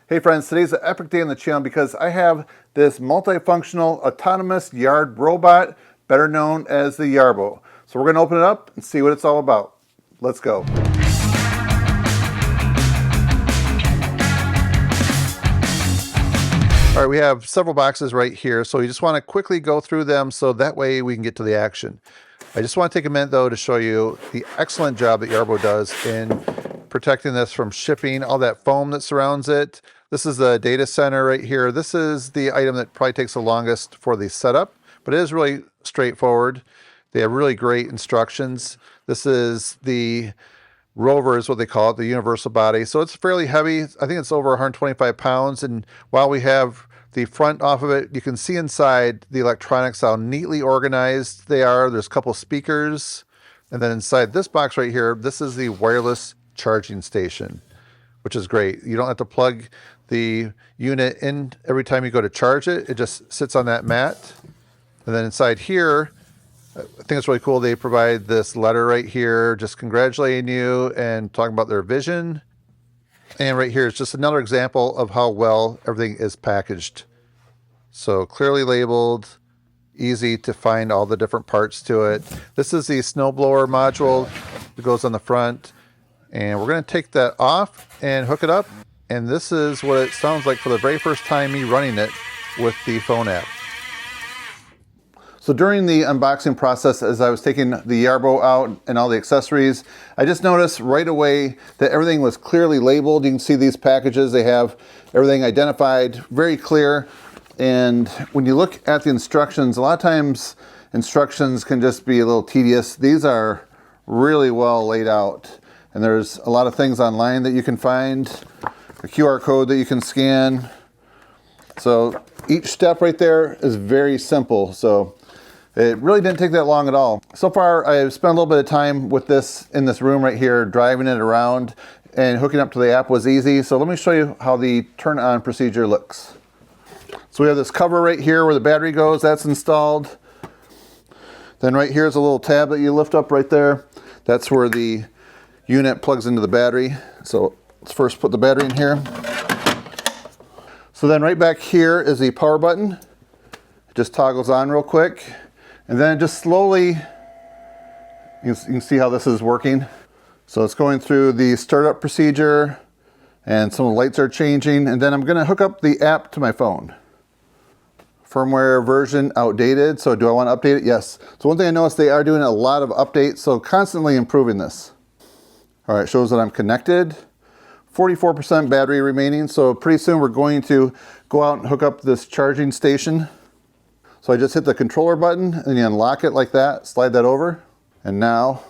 Hey friends, today's an epic day on the channel because I have this multifunctional autonomous yard robot, better known as the Yarbo. So we're going to open it up and see what it's all about. Let's go. All right, we have several boxes right here, so you just want to quickly go through them so that way we can get to the action. I just want to take a minute though to show you the excellent job that Yarbo does in protecting this from shipping, all that foam that surrounds it. This is the data center right here. This is the item that probably takes the longest for the setup, but it is really straightforward. They have really great instructions. This is the rover is what they call it, the universal body. So it's fairly heavy. I think it's over 125 pounds. And while we have the front off of it, you can see inside the electronics, how neatly organized they are. There's a couple speakers. And then inside this box right here, this is the wireless charging station, which is great. You don't have to plug the unit in every time you go to charge it. It just sits on that mat. And then inside here, I think it's really cool. They provide this letter right here, just congratulating you and talking about their vision. And right here is just another example of how well everything is packaged. So clearly labeled, easy to find all the different parts to it. This is the snowblower module that goes on the front. And we're going to take that off and hook it up. And this is what it sounds like for the very first time me running it with the phone app. So during the unboxing process, as I was taking the Yarbo out and all the accessories, I just noticed right away that everything was clearly labeled. You can see these packages, they have everything identified, very clear. And when you look at the instructions, a lot of times instructions can just be a little tedious. These are really well laid out. And there's a lot of things online that you can find, a QR code that you can scan. So each step right there is very simple. So it really didn't take that long at all. So far, I've spent a little bit of time with this in this room right here, driving it around, and hooking up to the app was easy. So let me show you how the turn on procedure looks. So we have this cover right here where the battery goes, that's installed. Then right here is a little tab that you lift up right there. That's where the unit plugs into the battery. So let's first put the battery in here. So then right back here is the power button. It just toggles on real quick. And then just slowly, you can see how this is working. So it's going through the startup procedure and some of the lights are changing. And then I'm gonna hook up the app to my phone. Firmware version outdated. So do I want to update it? Yes. So one thing I noticed, they are doing a lot of updates. So constantly improving this. All right, shows that I'm connected. 44% battery remaining. So pretty soon we're going to go out and hook up this charging station. So I just hit the controller button and you unlock it like that, slide that over. And now,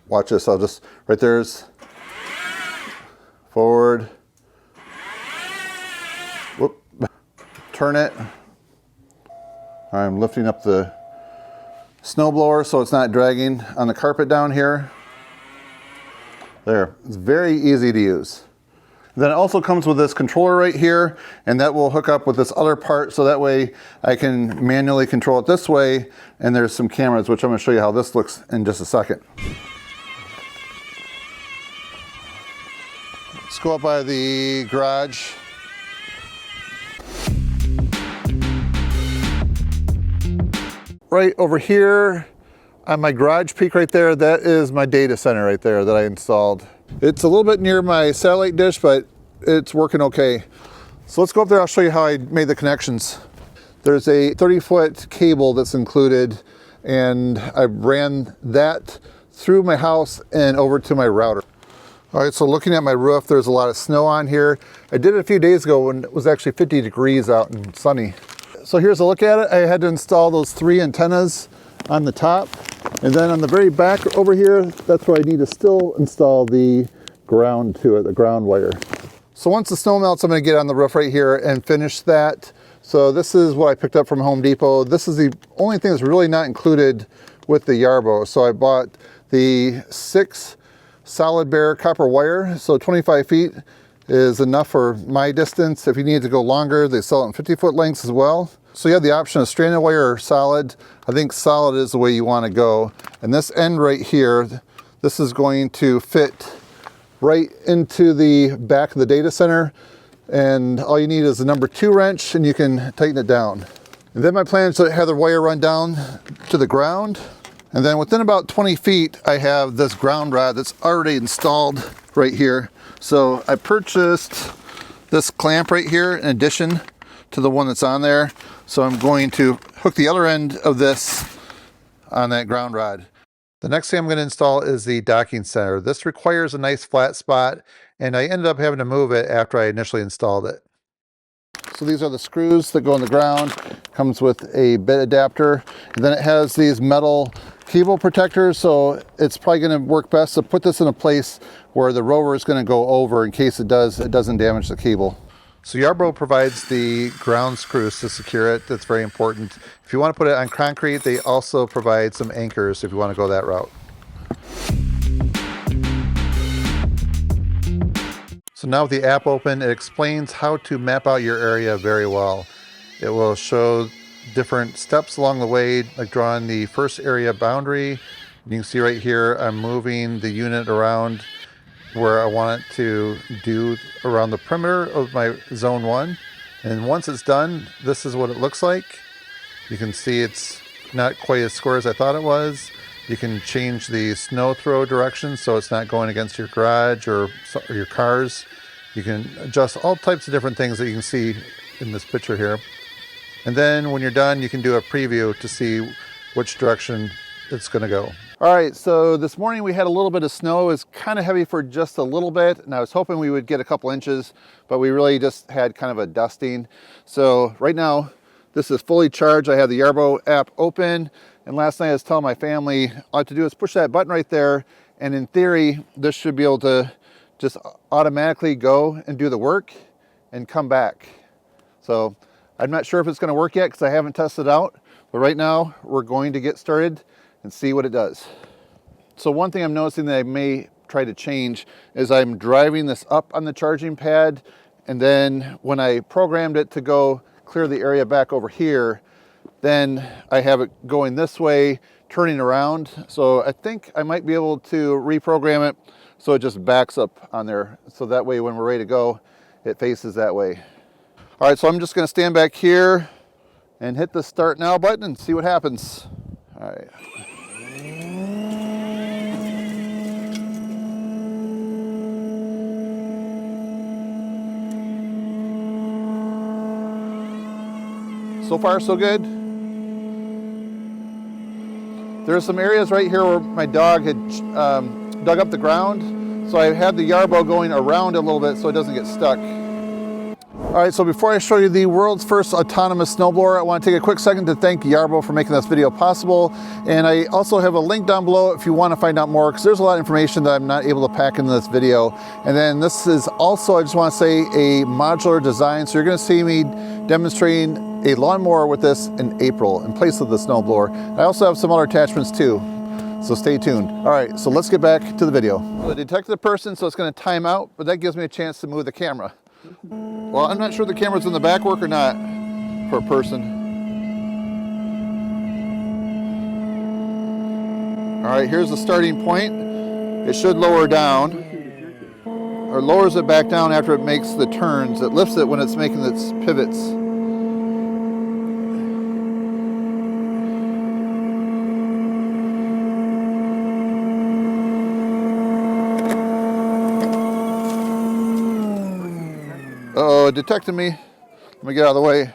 watch this, I'll just, right there's forward, whoop, turn it. I'm lifting up the snowblower so it's not dragging on the carpet down here. There, it's very easy to use. Then it also comes with this controller right here, and that will hook up with this other part so that way I can manually control it this way, and there's some cameras, which I'm going to show you how this looks in just a second. Let's go up by the garage. Right over here on my garage peak right there, that is my data center right there that I installed. It's a little bit near my satellite dish, but it's working okay. So let's go up there, I'll show you how I made the connections. There's a 30-foot cable that's included, and I ran that through my house and over to my router. All right, so looking at my roof, there's a lot of snow on here. I did it a few days ago when it was actually 50 degrees out and sunny. So here's a look at it. I had to install those 3 antennas on the top. And then on the very back over here, that's where I need to still install the ground to it, the ground wire. So once the snow melts, I'm going to get on the roof right here and finish that. So this is what I picked up from Home Depot. This is the only thing that's really not included with the Yarbo. So I bought the 6 solid bare copper wire. So 25 feet is enough for my distance. If you need to go longer, they sell it in 50-foot lengths as well. So you have the option of stranded wire or solid. I think solid is the way you want to go. And this end right here, this is going to fit right into the back of the data center. And all you need is the number 2 wrench and you can tighten it down. And then my plan is to have the wire run down to the ground. And then within about 20 feet, I have this ground rod that's already installed right here. So I purchased this clamp right here in addition to the one that's on there. So I'm going to hook the other end of this on that ground rod. The next thing I'm going to install is the docking center. This requires a nice flat spot, and I ended up having to move it after I initially installed it. So these are the screws that go in the ground. Comes with a bit adapter, and then it has these metal cable protectors, so it's probably going to work best to put this in a place where the rover is going to go over in case it doesn't damage the cable. So Yarbo provides the ground screws to secure it. That's very important. If you want to put it on concrete, they also provide some anchors if you want to go that route. So now with the app open, it explains how to map out your area very well. It will show different steps along the way, like drawing the first area boundary. You can see right here, I'm moving the unit around where I want it to do around the perimeter of my zone 1. And once it's done, this is what it looks like. You can see it's not quite as square as I thought it was. You can change the snow throw direction so it's not going against your garage or your cars. You can adjust all types of different things that you can see in this picture here. And then when you're done, you can do a preview to see which direction it's going to go. All right, so this morning we had a little bit of snow. It was kind of heavy for just a little bit, and I was hoping we would get a couple inches, but we really just had kind of a dusting. So right now, this is fully charged. I have the Yarbo app open, and last night I was telling my family, all I have to do is push that button right there, and in theory, this should be able to just automatically go and do the work and come back. So I'm not sure if it's going to work yet because I haven't tested it out, but right now we're going to get started and see what it does. So one thing I'm noticing that I may try to change is I'm driving this up on the charging pad, and then when I programmed it to go clear the area back over here, then I have it going this way, turning around. So I think I might be able to reprogram it so it just backs up on there. So that way when we're ready to go, it faces that way. All right, so I'm just gonna stand back here and hit the start now button and see what happens. All right. So far, so good. There's some areas right here where my dog had dug up the ground, so I had the Yarbo going around a little bit so it doesn't get stuck. All right, so before I show you the world's first autonomous snowblower, I want to take a quick second to thank Yarbo for making this video possible. And I also have a link down below if you want to find out more, because there's a lot of information that I'm not able to pack into this video. And then this is also, I just want to say, a modular design. So you're going to see me demonstrating a lawnmower with this in April in place of the snowblower. I also have some other attachments too, so stay tuned. All right, so let's get back to the video. So I detected the person, so it's going to time out, but that gives me a chance to move the camera. Well, I'm not sure the camera's in the back work or not for a person. All right, here's the starting point. It should lower down, or lowers it back down after it makes the turns. It lifts it when it's making its pivots. Uh-oh, it detected me. Let me get out of the way.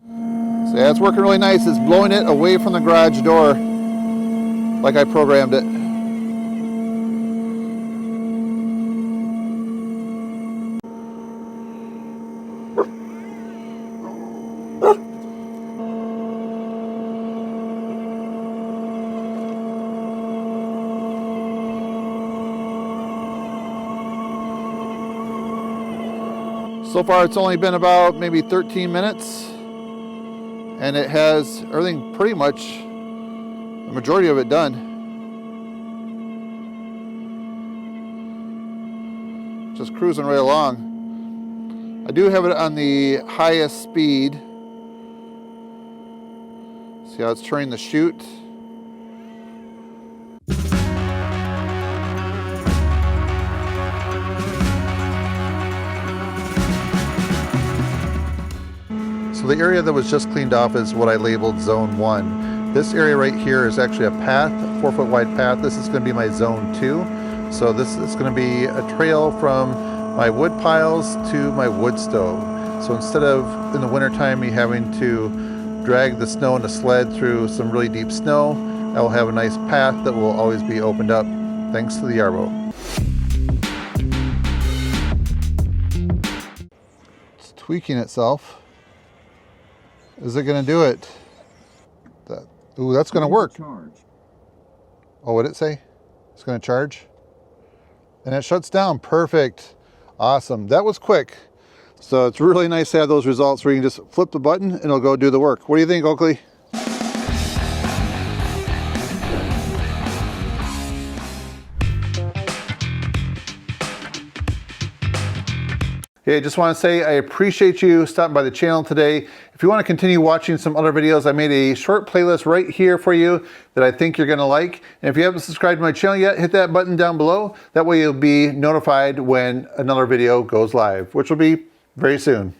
So yeah, it's working really nice. It's blowing it away from the garage door like I programmed it. So far it's only been about maybe 13 minutes, and it has everything pretty much, the majority of it done. Just cruising right along. I do have it on the highest speed. See how it's turning the chute. So the area that was just cleaned off is what I labeled Zone 1. This area right here is actually a path, a 4-foot wide path. This is going to be my Zone 2. So this is going to be a trail from my wood piles to my wood stove. So instead of in the wintertime me having to drag the snow in a sled through some really deep snow, I will have a nice path that will always be opened up thanks to the Yarbo. It's tweaking itself. Is it going to do it? Ooh, that's going to work. Oh, what did it say? It's going to charge? And it shuts down. Perfect. Awesome. That was quick. So it's really nice to have those results where you can just flip the button and it'll go do the work. What do you think, Oakley? Hey, I just want to say I appreciate you stopping by the channel today. If you want to continue watching some other videos, I made a short playlist right here for you that I think you're going to like. And if you haven't subscribed to my channel yet, hit that button down below. That way you'll be notified when another video goes live, which will be very soon.